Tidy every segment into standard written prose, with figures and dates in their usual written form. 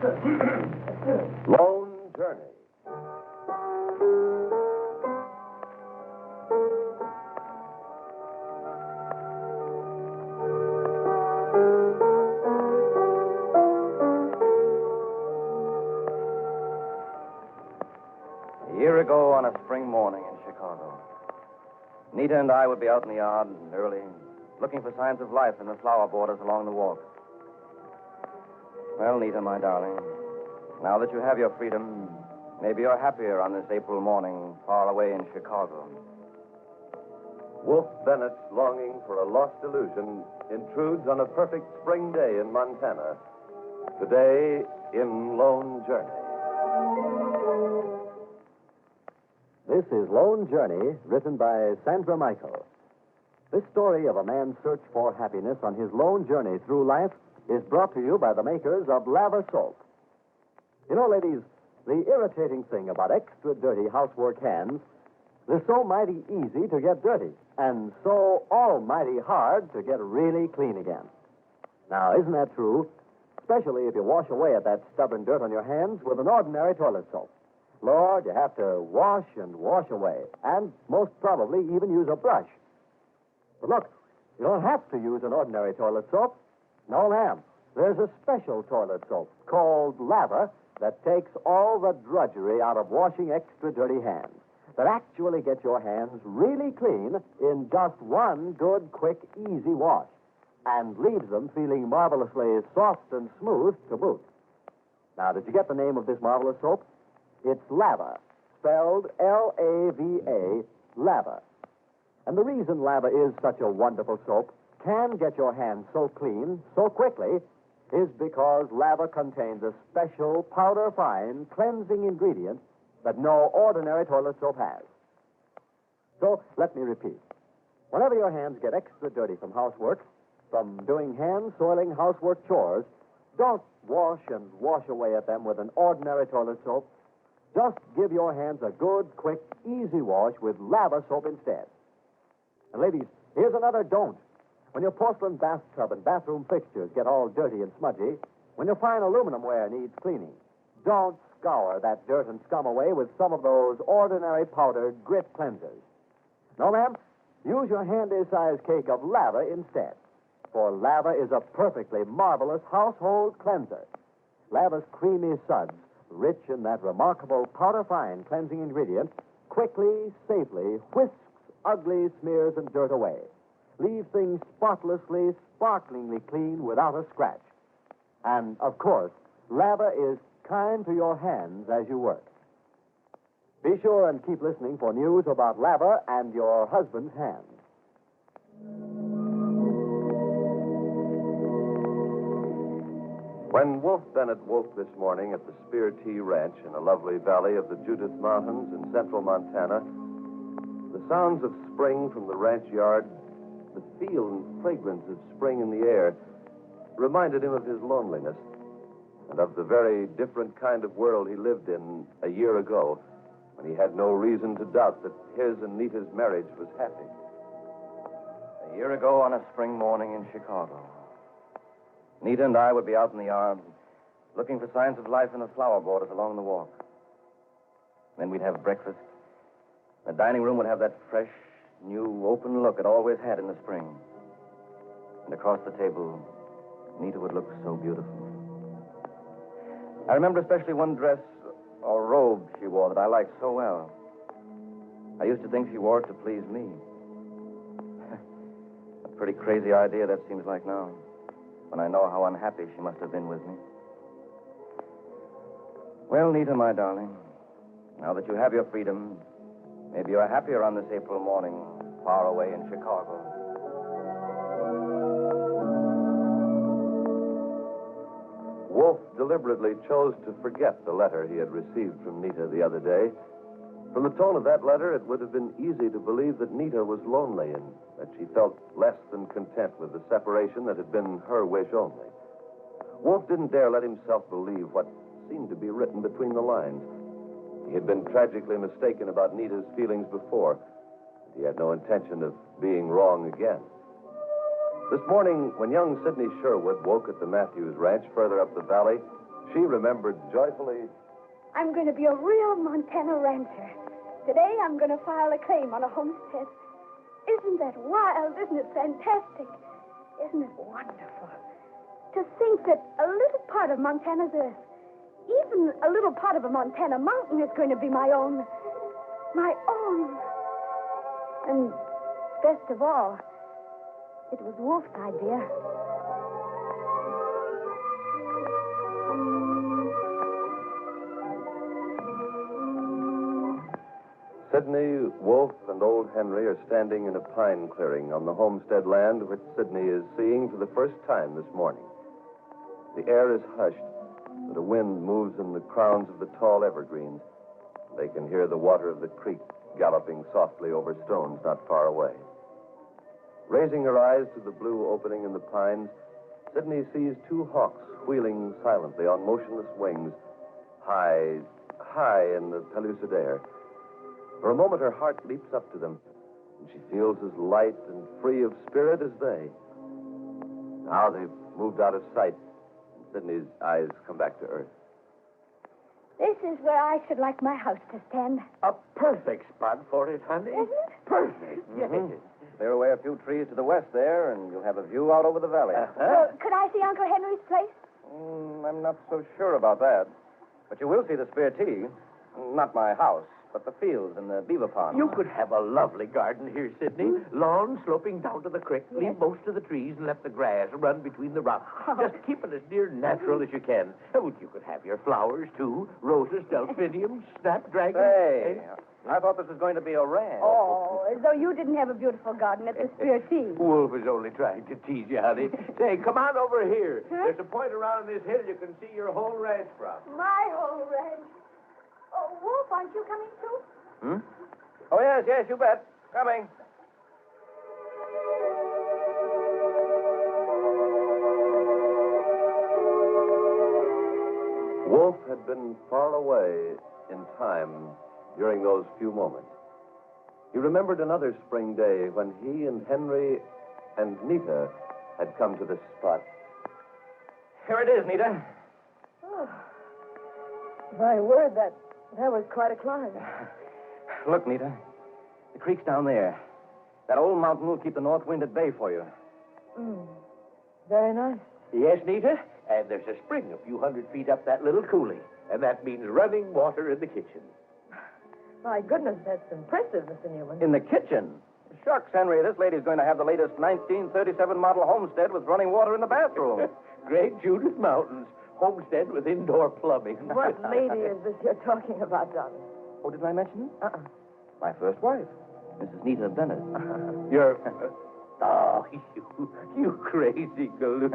Lone Journey. A year ago on a spring morning in Chicago, Nita and I would be out in the yard early, looking for signs of life in the flower borders along the walk. Well, Nita, my darling, now that you have your freedom, maybe you're happier on this April morning far away in Chicago. Wolf Bennett's longing for a lost illusion intrudes on a perfect spring day in Montana. Today in Lone Journey. This is Lone Journey, written by Sandra Michael. This story of a man's search for happiness on his lone journey through life is brought to you by the makers of Lava Soap. You know, ladies, the irritating thing about extra dirty housework hands, they're so mighty easy to get dirty and so almighty hard to get really clean again. Now, isn't that true? Especially if you wash away at that stubborn dirt on your hands with an ordinary toilet soap. Lord, you have to wash and wash away, and most probably even use a brush. But look, you don't have to use an ordinary toilet soap. No, ma'am. There's a special toilet soap called Lava that takes all the drudgery out of washing extra dirty hands, that actually gets your hands really clean in just one good, quick, easy wash, and leaves them feeling marvelously soft and smooth to boot. Now, did you get the name of this marvelous soap? It's Lava, spelled L-A-V-A, Lava. And the reason Lava is such a wonderful soap, can get your hands so clean so quickly, is because Lava contains a special powder-fine cleansing ingredient that no ordinary toilet soap has. So, let me repeat. Whenever your hands get extra dirty from housework, from doing hand-soiling housework chores, don't wash and wash away at them with an ordinary toilet soap. Just give your hands a good, quick, easy wash with Lava soap instead. And ladies, here's another don't. When your porcelain bathtub and bathroom fixtures get all dirty and smudgy, when your fine aluminum ware needs cleaning, don't scour that dirt and scum away with some of those ordinary powdered grit cleansers. No, ma'am, use your handy-sized cake of Lava instead. For Lava is a perfectly marvelous household cleanser. Lava's creamy suds, rich in that remarkable powder-fine cleansing ingredient, quickly, safely whisks ugly smears and dirt away. Leave things spotlessly, sparklingly clean without a scratch. And, of course, Lava is kind to your hands as you work. Be sure and keep listening for news about Lava and your husband's hands. When Wolf Bennett woke this morning at the Spear Tea Ranch in a lovely valley of the Judith Mountains in central Montana, the sounds of spring from the ranch yard, the feel and fragrance of spring in the air, reminded him of his loneliness and of the very different kind of world he lived in a year ago, when he had no reason to doubt that his and Nita's marriage was happy. A year ago on a spring morning in Chicago, Nita and I would be out in the yard looking for signs of life in the flower borders along the walk. Then we'd have breakfast. The dining room would have that fresh, new, open look it always had in the spring. And across the table, Nita would look so beautiful. I remember especially one dress or robe she wore that I liked so well. I used to think she wore it to please me. A pretty crazy idea that seems like now, when I know how unhappy she must have been with me. Well, Nita, my darling, now that you have your freedom, maybe you're happier on this April morning far away in Chicago. Wolf deliberately chose to forget the letter he had received from Nita the other day. From the tone of that letter, it would have been easy to believe that Nita was lonely and that she felt less than content with the separation that had been her wish only. Wolf didn't dare let himself believe what seemed to be written between the lines. He had been tragically mistaken about Nita's feelings before. He had no intention of being wrong again. This morning, when young Sidney Sherwood woke at the Matthews Ranch further up the valley, She remembered joyfully. I'm going to be a real Montana rancher. Today I'm going to file a claim on a homestead. Isn't that wild? Isn't it fantastic? Isn't it wonderful? To think that a little part of Montana's earth, even a little part of a Montana mountain, is going to be my own. My own. And best of all, it was Wolf's idea. Sidney, Wolf, and old Henry are standing in a pine clearing on the homestead land which Sidney is seeing for the first time this morning. The air is hushed, but a wind moves in the crowns of the tall evergreens. They can hear the water of the creek galloping softly over stones not far away. Raising her eyes to the blue opening in the pines, Sidney sees two hawks wheeling silently on motionless wings, high in the pellucid air. For a moment, her heart leaps up to them, and she feels as light and free of spirit as they. Now they've moved out of sight, and Sidney's eyes come back to earth. This is where I should like my house to stand. A perfect spot for it, honey. Isn't it? Perfect. Yes. Clear away a few trees to the west there, and you'll have a view out over the valley. Well, could I see Uncle Henry's place? I'm not so sure about that. But you will see the spare tea. Not my house, but the fields and the beaver pond. You could have a lovely garden here, Sidney. Lawn sloping down to the creek. Leave most of the trees and let the grass run between the rocks. Just keep it as near natural as you can. Oh, you could have your flowers, too. Roses, delphiniums, snapdragons. Hey, I thought this was going to be a ranch. Oh, as though you didn't have a beautiful garden at the Spear Tea. Wolf is only trying to tease you, honey. Say, come on over here. Huh? There's a point around this hill you can see your whole ranch from. My whole ranch. Oh, Wolf, aren't you coming too? Oh, yes, you bet. Coming. Wolf had been far away in time during those few moments. He remembered another spring day when he and Henry and Nita had come to this spot. Here it is, Nita. Oh. My word, that was quite a climb. Look, Nita. The creek's down there. That old mountain will keep the north wind at bay for you. Very nice. Yes, Nita, and there's a spring a few hundred feet up that little coulee, and that means running water in the kitchen. My goodness, that's impressive, Mr. Newman. In the kitchen? Shucks, Henry, this lady's going to have the latest 1937 model homestead with running water in the bathroom. Great Judith Mountains, homestead with indoor plumbing. What lady is this you're talking about, darling? Oh, didn't I mention it? My first wife, Mrs. Nita Bennett. You're... Oh, you crazy galoot.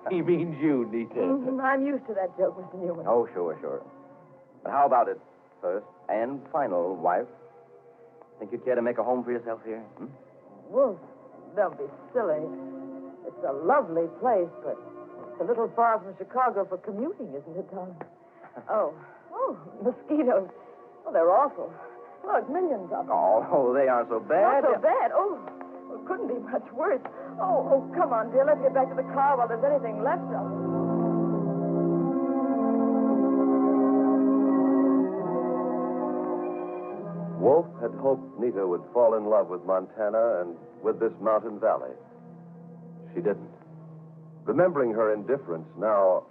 He means you, Nita. I'm used to that joke, Mr. Newman. Oh, sure. But how about it, first and final wife? Think you'd care to make a home for yourself here? Wolf, don't be silly. It's a lovely place, but it's a little far from Chicago for commuting, isn't it, darling? Oh, mosquitoes. Oh, they're awful. Look, millions of them. Oh, they aren't so bad. Not so bad. Oh, it couldn't be much worse. Oh, come on, dear. Let's get back to the car while there's anything left of it. Wolf had hoped Nita would fall in love with Montana and with this mountain valley. She didn't. Remembering her indifference now,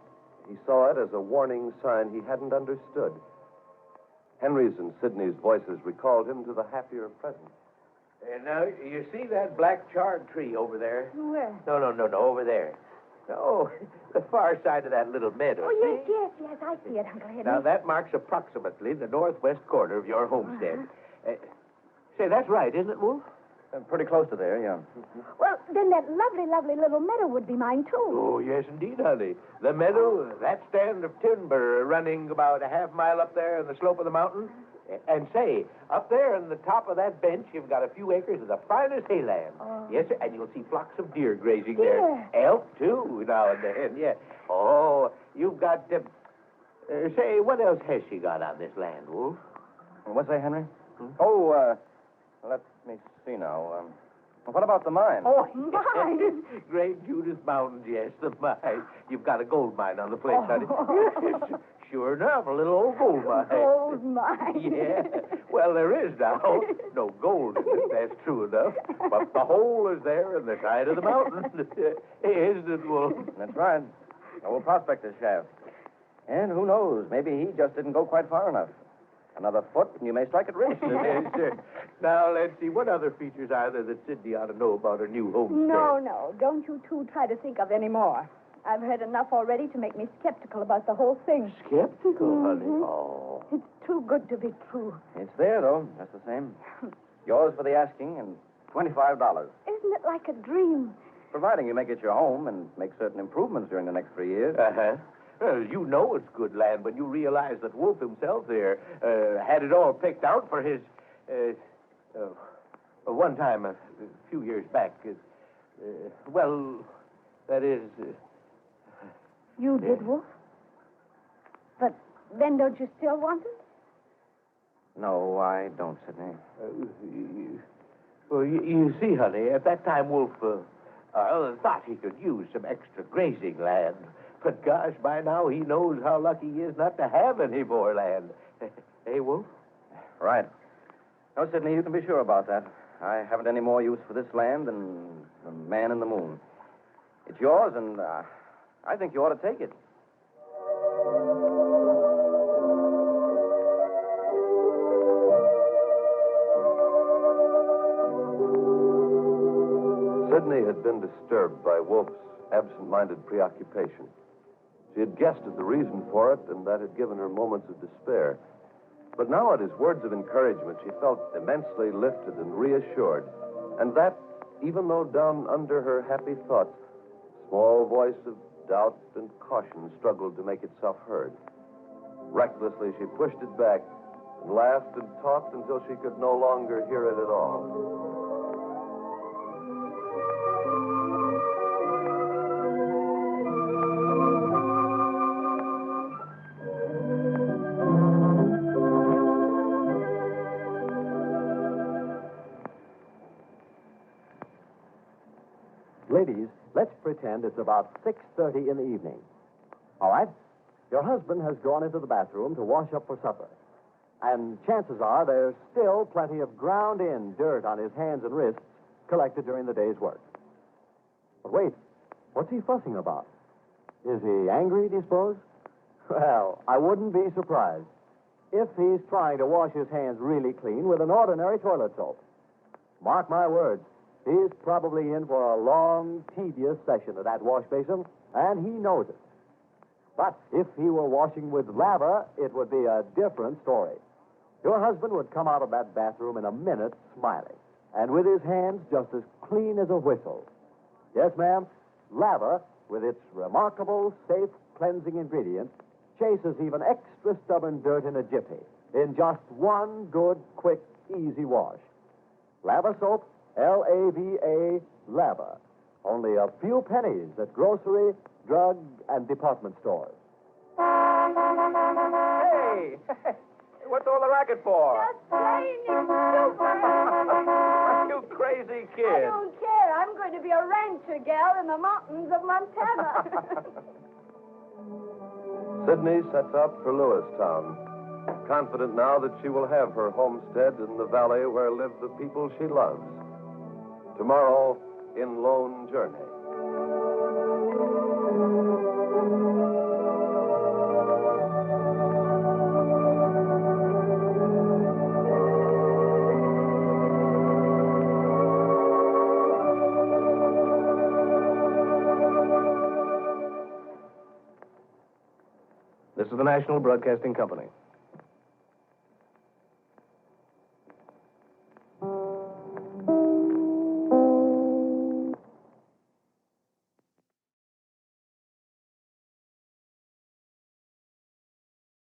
he saw it as a warning sign he hadn't understood. Henry's and Sidney's voices recalled him to the happier present. And now, you see that black charred tree over there? Where? No, over there. No, the far side of that little meadow. Oh, see? yes, I see it, Uncle Henry. Now, that marks approximately the northwest corner of your homestead. Say, that's right, isn't it, Wolf? Pretty close to there, yeah. Well, then that lovely little meadow would be mine, too. Oh, yes, indeed, honey. The meadow, that stand of timber running about a half mile up there on the slope of the mountain. And say, up there on the top of that bench, you've got a few acres of the finest hayland. Oh. Yes, sir, and you'll see flocks of deer grazing Deer? there. Elk, too, now and then, yeah. Oh, you've got, say, what else has she got on this land, Wolf? What's that, Henry? Oh, let me see now. What about the mine? Oh, Mine? Great Judas Mountains, yes, the mine. You've got a gold mine on the place, honey. Yes, sure enough, a little old gold mine. Gold mine. Yeah. Well, there is now. No gold in it, that's true enough. But the hole is there in the side of the mountain. Isn't it, Wolf? That's right. Old prospector's shaft. And who knows, maybe he just didn't go quite far enough. Another foot, and you may strike it rich. Yes, sir. Now, let's see. What other features are there that Sidney ought to know about her new homestead? No. Don't you two try to think of any more. I've heard enough already to make me skeptical about the whole thing. Skeptical, honey? Mhm. Oh. It's too good to be true. It's there, though. That's the same. Yours for the asking and $25. Isn't it like a dream? Providing you make it your home and make certain improvements during the next 3 years. Uh-huh. Well, you know it's good land when you realize that Wolf himself there had it all picked out for his, one time a few years back. Well, that is... You did, Wolf? But then don't you still want it? No, I don't, Sidney. Well, you see, honey, at that time Wolf thought he could use some extra grazing land. But gosh, by now he knows how lucky he is not to have any more land. Hey, Wolf? Right. No, Sidney, you can be sure about that. I haven't any more use for this land than the man in the moon. It's yours, and I think you ought to take it. Sidney had been disturbed by Wolf's absent-minded preoccupation. She had guessed at the reason for it, and that had given her moments of despair. But now, at his words of encouragement, she felt immensely lifted and reassured. And that, even though down under her happy thoughts, a small voice of doubt and caution struggled to make itself heard. Recklessly, she pushed it back and laughed and talked until she could no longer hear it at all. Ladies, let's pretend it's about 6:30 in the evening. All right? Your husband has gone into the bathroom to wash up for supper. And chances are there's still plenty of ground-in dirt on his hands and wrists collected during the day's work. But wait, what's he fussing about? Is he angry, do you suppose? Well, I wouldn't be surprised if he's trying to wash his hands really clean with an ordinary toilet soap. Mark my words. He's probably in for a long, tedious session at that wash basin, and he knows it. But if he were washing with lava, it would be a different story. Your husband would come out of that bathroom in a minute smiling, and with his hands just as clean as a whistle. Yes, ma'am, lava, with its remarkable, safe, cleansing ingredients, chases even extra stubborn dirt in a jiffy in just one good, quick, easy wash. Lava soap, L-A-V-A, Lava. Only a few pennies at grocery, drug, and department stores. Hey! What's all the racket for? Just plain stupid. You crazy I kid. don't care. I'm going to be a rancher gal in the mountains of Montana. Sidney sets out for Lewistown, confident now that she will have her homestead in the valley where live the people she loves. Tomorrow, in Lone Journey. This is the National Broadcasting Company.